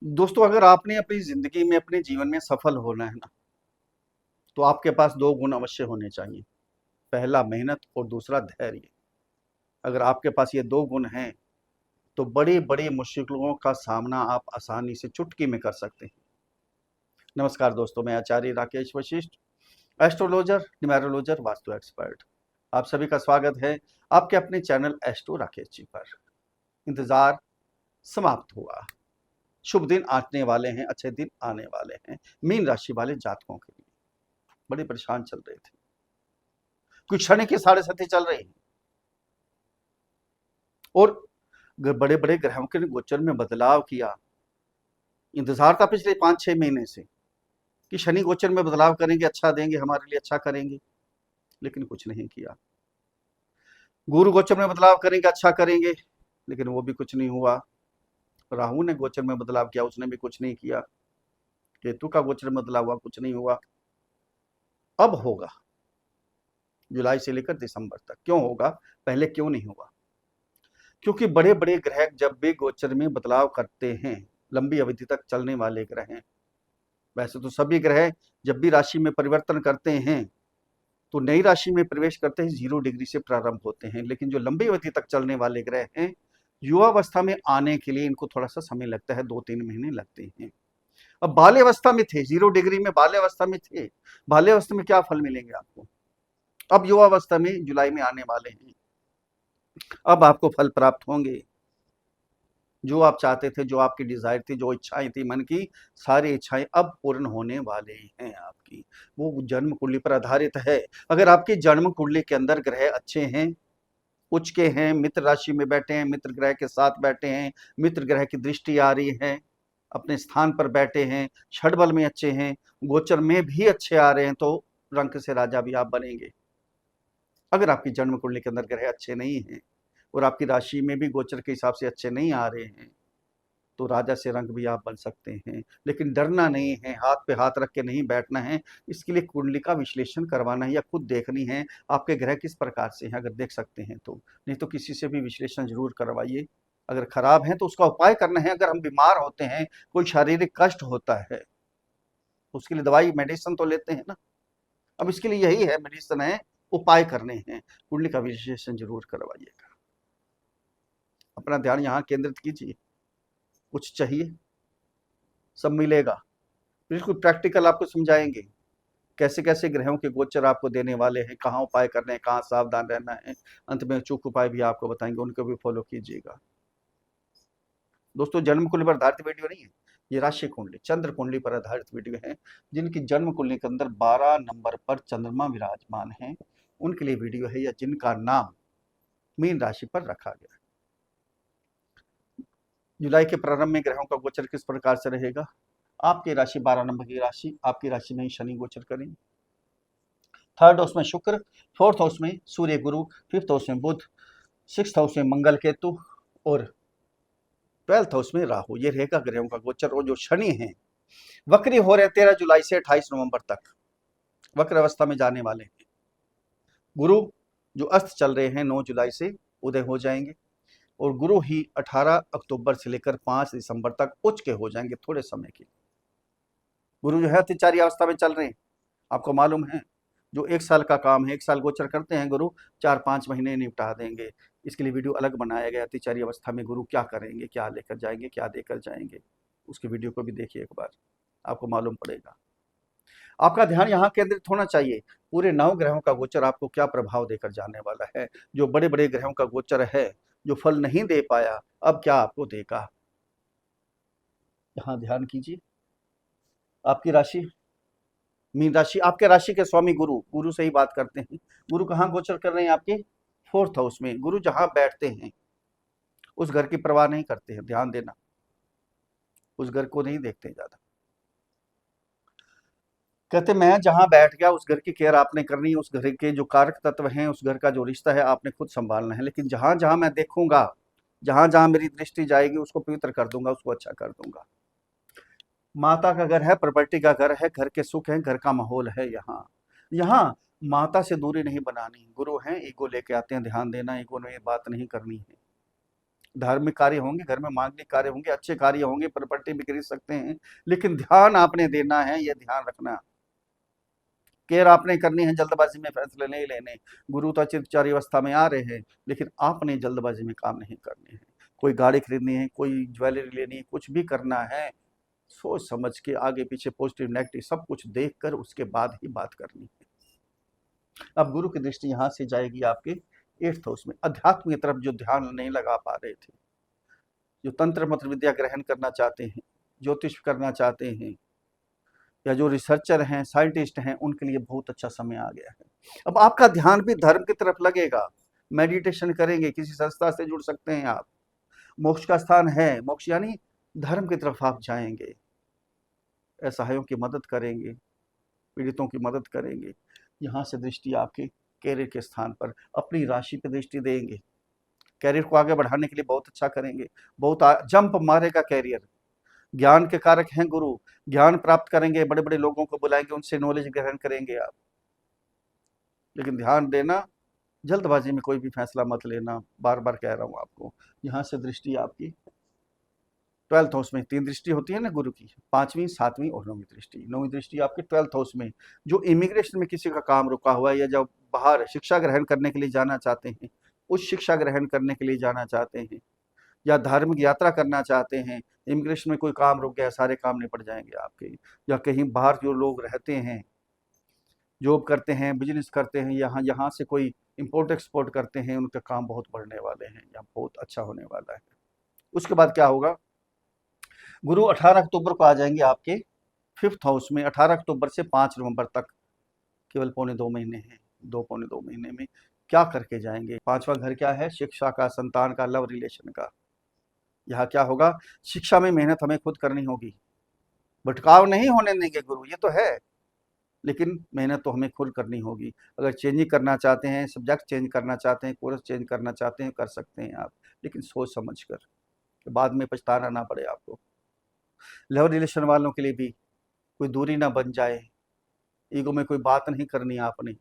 दोस्तों, अगर आपने अपनी ज़िंदगी में, अपने जीवन में सफल होना है ना, तो आपके पास 2 गुण अवश्य होने चाहिए। पहला मेहनत और दूसरा धैर्य। अगर आपके पास ये 2 गुण हैं, तो बड़ी-बड़ी मुश्किलों का सामना आप आसानी से चुटकी में कर सकते हैं। नमस्कार दोस्तों, मैं आचार्य राकेश वशिष्ठ, एस्ट्रोलॉजर, न्यूमेरोलॉजर, वास्तु एक्सपर्ट। आप सभी का स्वागत है आपके अपने चैनल एस्ट्रो राकेश जी पर। इंतज़ार समाप्त हुआ। शुभ दिन आने वाले हैं, अच्छे दिन आने वाले हैं मीन राशि वाले जातकों के लिए। बड़े परेशान चल रहे थे, कुछ क्षण की साढ़े साथी चल रही और बड़े बड़े ग्रहों के गोचर में बदलाव किया। इंतजार था पिछले 5-6 महीने से कि शनि गोचर में बदलाव करेंगे, अच्छा देंगे, हमारे लिए अच्छा करेंगे, लेकिन कुछ नहीं किया। गुरु गोचर में बदलाव करेंगे, अच्छा करेंगे, लेकिन वो भी कुछ नहीं हुआ। राहु ने गोचर में बदलाव किया, उसने भी कुछ नहीं किया। केतु का गोचर में बदलाव हुआ, कुछ नहीं हुआ। अब होगा, जुलाई से लेकर दिसंबर तक। क्यों होगा? पहले क्यों नहीं हुआ? क्योंकि बड़े बड़े ग्रह जब भी गोचर में बदलाव करते हैं, लंबी अवधि तक चलने वाले ग्रह हैं। वैसे तो सभी ग्रह जब भी राशि में परिवर्तन करते हैं, तो नई राशि में प्रवेश करते ही 0 डिग्री से प्रारंभ होते हैं, लेकिन जो लंबी अवधि तक चलने वाले ग्रह हैं, युवावस्था में आने के लिए इनको थोड़ा सा समय लगता है, 2-3 महीने लगते हैं। अब बाल्यावस्था में थे, 0 डिग्री में बाल्यावस्था में थे, बाल्यावस्था में क्या फल मिलेंगे आपको? अब युवावस्था में जुलाई में आने वाले हैं, अब आपको फल प्राप्त होंगे। जो आप चाहते थे, जो आपकी डिजायर थी, जो इच्छाएं थी मन की, सारी इच्छाएं अब पूर्ण होने वाले हैं आपकी। वो जन्म कुंडली पर आधारित है। अगर आपकी जन्म कुंडली के अंदर ग्रह अच्छे हैं, उच्च के हैं, मित्र राशि में बैठे हैं, मित्र ग्रह के साथ बैठे हैं, मित्र ग्रह की दृष्टि आ रही है, अपने स्थान पर बैठे हैं, षडबल में अच्छे हैं, गोचर में भी अच्छे आ रहे हैं, तो रंक से राजा भी आप बनेंगे। अगर आपकी जन्म कुंडली के अंदर ग्रह अच्छे नहीं हैं और आपकी राशि में भी गोचर के हिसाब से अच्छे नहीं आ रहे हैं, तो राजा से रंग भी आप बन सकते हैं। लेकिन डरना नहीं है, हाथ पे हाथ रख के नहीं बैठना है। इसके लिए कुंडली का विश्लेषण करवाना है या खुद देखनी है आपके ग्रह किस प्रकार से हैं। अगर देख सकते हैं तो, नहीं तो किसी से भी विश्लेषण जरूर करवाइए। अगर खराब है तो उसका उपाय करना है। अगर हम बीमार होते हैं, कोई शारीरिक कष्ट होता है, उसके लिए दवाई मेडिसिन तो लेते हैं ना। अब इसके लिए यही है, मेडिसिन है, उपाय करने हैं। कुंडली का विश्लेषण जरूर करवाइएगा। अपना ध्यान यहाँ केंद्रित कीजिए। कुछ चाहिए, सब मिलेगा। बिल्कुल प्रैक्टिकल आपको समझाएंगे कैसे कैसे ग्रहों के गोचर आपको देने वाले हैं, कहाँ उपाय करने हैं, कहाँ सावधान रहना है। अंत में चूक उपाय भी आपको बताएंगे, उनको भी फॉलो कीजिएगा। दोस्तों, जन्म कुंडली पर आधारित वीडियो नहीं है, ये राशि कुंडली, चंद्र कुंडली पर आधारित वीडियो है। जिनकी जन्म कुंडली के अंदर 12 नंबर पर चंद्रमा विराजमान है, उनके लिए वीडियो है, या जिनका नाम मीन राशि पर रखा गया है। जुलाई के प्रारंभ में ग्रहों का गोचर किस प्रकार से रहेगा? आपकी राशि 12 नंबर की राशि, आपकी राशि में ही शनि गोचर करेंगे। थर्ड हाउस में शुक्र, फोर्थ हाउस में सूर्य गुरु, फिफ्थ हाउस में बुध, सिक्स्थ हाउस में मंगल केतु और 12th हाउस में राहु। ये रहेगा ग्रहों का गोचर। और जो शनि है, वक्री हो रहे 13 जुलाई से 28 नवंबर तक वक्र अवस्था में जाने वाले हैं। गुरु जो अस्त चल रहे हैं 9 जुलाई से उदय हो जाएंगे, और गुरु ही 18 अक्टूबर से लेकर 5 दिसंबर तक उच्च के हो जाएंगे थोड़े समय के लिए। गुरु जो है अतिचारी अवस्था में चल रहे हैं, आपको मालूम है। जो 1 साल का काम है, 1 साल गोचर करते हैं गुरु, 4-5 महीने निपटा देंगे। इसके लिए वीडियो अलग बनाया गया, अतिचारी अवस्था में गुरु क्या करेंगे, क्या लेकर जाएंगे, क्या देकर जाएंगे। उसकी वीडियो को भी देखिए एक बार, आपको मालूम पड़ेगा। आपका ध्यान यहाँ केंद्रित होना चाहिए, पूरे 9 ग्रहों का गोचर आपको क्या प्रभाव देकर जाने वाला है। जो बड़े बड़े ग्रहों का गोचर है, जो फल नहीं दे पाया, अब क्या आपको देगा। यहाँ ध्यान कीजिए। आपकी राशि मीन राशि, आपके राशि के स्वामी गुरु, गुरु से ही बात करते हैं। गुरु कहाँ गोचर कर रहे हैं? आपके 4th हाउस में। गुरु जहां बैठते हैं उस घर की परवाह नहीं करते हैं, ध्यान देना, उस घर को नहीं देखते ज्यादा। कहते मैं जहां बैठ गया उस घर की केयर आपने करनी है, उस घर के जो कारक तत्व हैं, उस घर का जो रिश्ता है आपने खुद संभालना है। लेकिन जहां जहां मैं देखूंगा, जहां जहां मेरी दृष्टि जाएगी, उसको पवित्र कर दूंगा, उसको अच्छा कर दूंगा। माता का घर है, प्रॉपर्टी का घर है, घर के सुख है, घर का माहौल है। यहाँ यहाँ माता से दूरी नहीं बनानी। गुरु हैं, ईगो लेके आते हैं, ध्यान देना, ईगो ने ये बात नहीं करनी है। धार्मिक कार्य होंगे, घर में मांगलिक कार्य होंगे, अच्छे कार्य होंगे, प्रॉपर्टी भी खरीद सकते हैं, लेकिन ध्यान आपने देना है, यह ध्यान रखना। केयर आपने करनी है, जल्दबाजी में फैसले नहीं लेने। गुरु तो चिरचारी अवस्था में आ रहे हैं, लेकिन आपने जल्दबाजी में काम नहीं करने हैं। कोई गाड़ी खरीदनी है, कोई ज्वेलरी लेनी है, कुछ भी करना है, सोच समझ के आगे पीछे पॉजिटिव नेगेटिव सब कुछ देख कर उसके बाद ही बात करनी है। अब गुरु की दृष्टि यहाँ से जाएगी आपके 8th हाउस में। अध्यात्म की तरफ जो ध्यान नहीं लगा पा रहे थे, जो तंत्र मंत्र विद्या ग्रहण करना चाहते हैं, ज्योतिष करना चाहते हैं, या जो रिसर्चर हैं, साइंटिस्ट हैं, उनके लिए बहुत अच्छा समय आ गया है। अब आपका ध्यान भी धर्म की तरफ लगेगा, मेडिटेशन करेंगे, किसी संस्था से जुड़ सकते हैं आप, मोक्ष का स्थान है, मोक्ष यानी धर्म की तरफ आप जाएंगे, असहायों की मदद करेंगे, पीड़ितों की मदद करेंगे। यहाँ से दृष्टि आपके कैरियर के स्थान पर, अपनी राशि पर दृष्टि देंगे, कैरियर को आगे बढ़ाने के लिए बहुत अच्छा करेंगे, बहुत जंप मारेगा कैरियर। ज्ञान के कारक हैं गुरु, ज्ञान प्राप्त करेंगे, बड़े बड़े लोगों को बुलाएंगे, उनसे नॉलेज ग्रहण करेंगे आप। लेकिन ध्यान देना, जल्दबाजी में कोई भी फैसला मत लेना, बार बार कह रहा हूं आपको। यहाँ से दृष्टि आपकी 12th हाउस में, 3 दृष्टि होती है ना गुरु की, 5वीं, 7वीं और 9वीं दृष्टि। 9वीं दृष्टि आपके 12th हाउस में। जो इमिग्रेशन में किसी का काम रुका हुआ है, या जो बाहर शिक्षा ग्रहण करने के लिए जाना चाहते हैं, उच्च शिक्षा ग्रहण करने के लिए जाना चाहते हैं, या धार्मिक यात्रा करना चाहते हैं, इमिग्रेशन में कोई काम रुक गया, सारे काम निपट जाएंगे आपके। या कहीं बाहर जो लोग रहते हैं, जॉब करते हैं, बिजनेस करते हैं, यहाँ यहाँ से कोई इम्पोर्ट एक्सपोर्ट करते हैं, उनका काम बहुत बढ़ने वाले हैं, या बहुत अच्छा होने वाला है। उसके बाद क्या होगा, गुरु 18 अक्टूबर को आ जाएंगे आपके 5th हाउस में। 18 अक्टूबर से 5 नवंबर तक केवल पौने 2 महीने हैं। 2 पौने 2 महीने में क्या करके जाएंगे? 5वां घर क्या है? शिक्षा का, संतान का, लव रिलेशन का। यहाँ क्या होगा, शिक्षा में मेहनत हमें खुद करनी होगी, भटकाव नहीं होने देंगे गुरु, ये तो है, लेकिन मेहनत तो हमें खुद करनी होगी। अगर चेंजिंग करना चाहते हैं, सब्जेक्ट चेंज करना चाहते हैं, कोर्स चेंज करना चाहते हैं, कर सकते हैं आप, लेकिन सोच समझ कर, कि बाद में पछताना ना पड़े आपको। लव रिलेशन वालों के लिए भी कोई दूरी ना बन जाए, ईगो में कोई बात नहीं करनी आपने,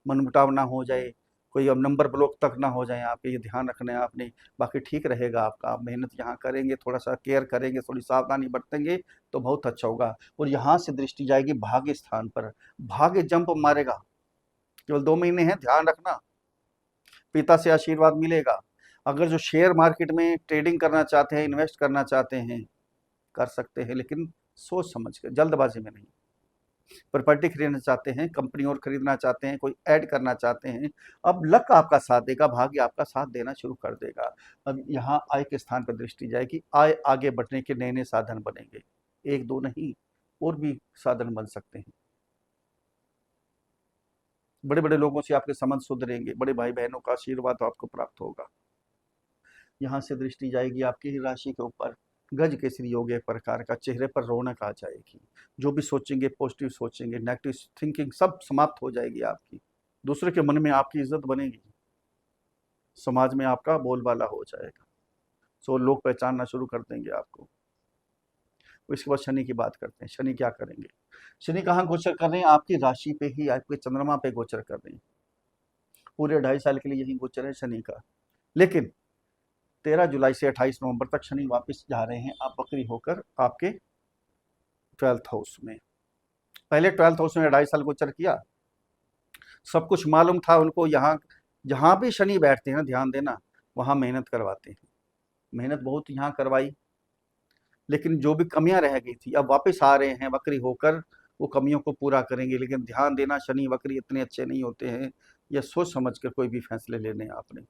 मनमुटाव ना हो जाए, कोई अब नंबर ब्लॉक तक ना हो जाए आपके, ये ध्यान रखना है आपने। बाकी ठीक रहेगा आपका, आप मेहनत यहाँ करेंगे, थोड़ा सा केयर करेंगे, थोड़ी सावधानी बरतेंगे तो बहुत अच्छा होगा। और यहाँ से दृष्टि जाएगी भाग्य स्थान पर, भाग्य जंप मारेगा। केवल 2 महीने हैं, ध्यान रखना, पिता से आशीर्वाद मिलेगा। अगर जो शेयर मार्केट में ट्रेडिंग करना चाहते हैं, इन्वेस्ट करना चाहते हैं, कर सकते हैं, लेकिन सोच समझ कर, जल्दबाजी में नहीं। प्रॉपर्टी खरीदना चाहते हैं, कंपनी और खरीदना चाहते हैं, कोई ऐड करना चाहते हैं, अब लक आपका साथ देगा, भाग्य आपका साथ देना शुरू कर देगा। अब यहाँ आय के स्थान पर दृष्टि जाएगी, आय आगे बढ़ने के नए नए साधन बनेंगे, 1 2 नहीं, और भी साधन बन सकते हैं। बड़े बड़े लोगों से आपके संबंध सुधरेंगे, बड़े भाई बहनों का आशीर्वाद आपको प्राप्त होगा। यहाँ से दृष्टि जाएगी आपकी ही राशि के ऊपर, गज केसरी योग एक प्रकार का, चेहरे पर रौनक आ जाएगी। जो भी सोचेंगे पॉजिटिव सोचेंगे, नेगेटिव थिंकिंग सब समाप्त हो जाएगी आपकी। दूसरे के मन में आपकी इज्जत बनेगी, समाज में आपका बोलबाला हो जाएगा, सो लोग पहचानना शुरू कर देंगे आपको। इसके बाद शनि की बात करते हैं। शनि क्या करेंगे? शनि कहाँ गोचर कर रहे हैं? आपकी राशि पे ही, आपके चंद्रमा पे गोचर कर रहे हैं। पूरे 2.5 साल के लिए यही गोचर है शनि का। लेकिन 13 जुलाई से 28 नवंबर तक शनि वापस जा रहे हैं आप वक्री होकर आपके 12th हाउस में। पहले 12th हाउस में 2.5 साल गोचर किया, सब कुछ मालूम था उनको। यहाँ जहाँ भी शनि बैठते हैं ना, ध्यान देना, वहाँ मेहनत करवाते हैं, मेहनत बहुत यहाँ करवाई, लेकिन जो भी कमियां रह गई थी, अब वापस आ रहे हैं वक्री होकर, वो कमियों को पूरा करेंगे। लेकिन ध्यान देना, शनि वक्री इतने अच्छे नहीं होते हैं, यह सोच समझ कर कोई भी फैसले लेने आपने।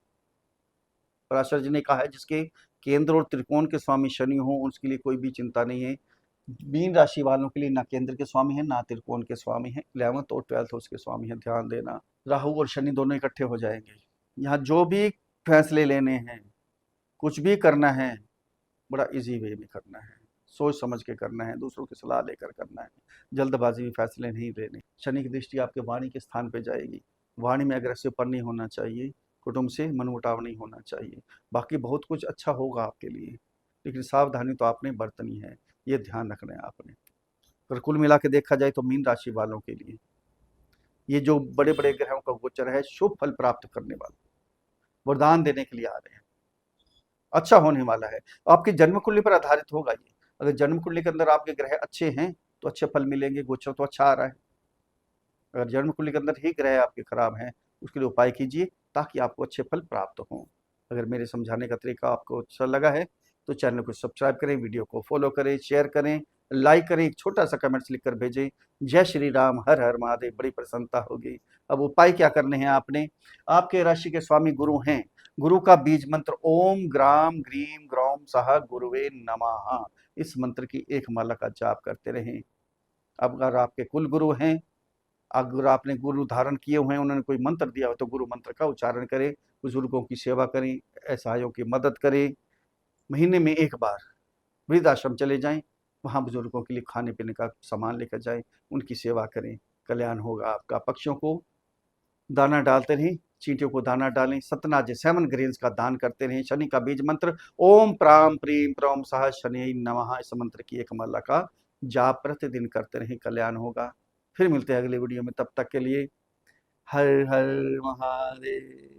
पराशर जी ने कहा है, जिसके केंद्र और त्रिकोण के स्वामी शनि हो, उसके लिए कोई भी चिंता नहीं है। मीन राशि वालों के लिए ना केंद्र के स्वामी है, ना त्रिकोण के स्वामी है, 11th और 12th हाउस के स्वामी है। ध्यान देना, राहु और शनि दोनों इकट्ठे हो जाएंगे। यहाँ जो भी फैसले लेने हैं, कुछ भी करना है, बड़ा इजी वे में करना है, सोच समझ के करना है, दूसरों की सलाह लेकर करना है, जल्दबाजी में फैसले नहीं लेने। शनि की दृष्टि आपके वाणी के स्थान पर जाएगी, वाणी में अग्रेसिव पर नहीं होना चाहिए, कुटुंब से मनमुटाव नहीं होना चाहिए। बाकी बहुत कुछ अच्छा होगा आपके लिए, लेकिन सावधानी तो आपने बरतनी है, ये ध्यान रखना है आपने। पर कुल मिला के देखा जाए तो मीन राशि वालों के लिए ये जो बड़े बड़े ग्रहों का गोचर है, शुभ फल प्राप्त करने वाला, वरदान देने के लिए आ रहे हैं। अच्छा होने वाला है। आपकी जन्म कुंडली पर आधारित होगा ये। अगर जन्म कुंडली के अंदर आपके ग्रह अच्छे हैं, तो अच्छे फल मिलेंगे, गोचर तो अच्छा आ रहा है। अगर जन्म कुंडली के अंदर ही ग्रह आपके खराब हैं, उसके लिए उपाय कीजिए ताकि आपको अच्छे फल प्राप्त हों। अगर मेरे समझाने का तरीका आपको अच्छा लगा है, तो चैनल को सब्सक्राइब करें, वीडियो को फॉलो करें, शेयर करें, लाइक करें, एक छोटा सा कमेंट्स लिख कर भेजें। जय श्री राम, हर हर महादेव, बड़ी प्रसन्नता होगी। अब उपाय क्या करने हैं आपने? आपके राशि के स्वामी गुरु हैं। गुरु का बीज मंत्र ओम ग्राम ग्रीम ग्रौम सह गुरुवे नमः, इस मंत्र की एक माला का जाप करते रहें। अब अगर आपके कुल गुरु हैं, अगर आपने गुरु धारण किए हुए हैं, उन्होंने कोई मंत्र दिया हो, तो गुरु मंत्र का उच्चारण करें, बुजुर्गों की सेवा करें, असहायों की मदद करें। महीने में एक बार वृद्धाश्रम चले जाएं, वहाँ बुजुर्गों के लिए खाने पीने का सामान लेकर जाएं, उनकी सेवा करें, कल्याण होगा आपका। पक्षियों को दाना डालते रहें, चींटियों को दाना डालें, सतनाजे 7 ग्रेन्स का दान करते रहें। शनि का बीज मंत्र ओम प्राम प्रीम प्रौम सह शनि नमः, इस मंत्र की एक माला का जाप प्रतिदिन करते रहें, कल्याण होगा। फिर मिलते हैं अगले वीडियो में, तब तक के लिए हर हर महादेव।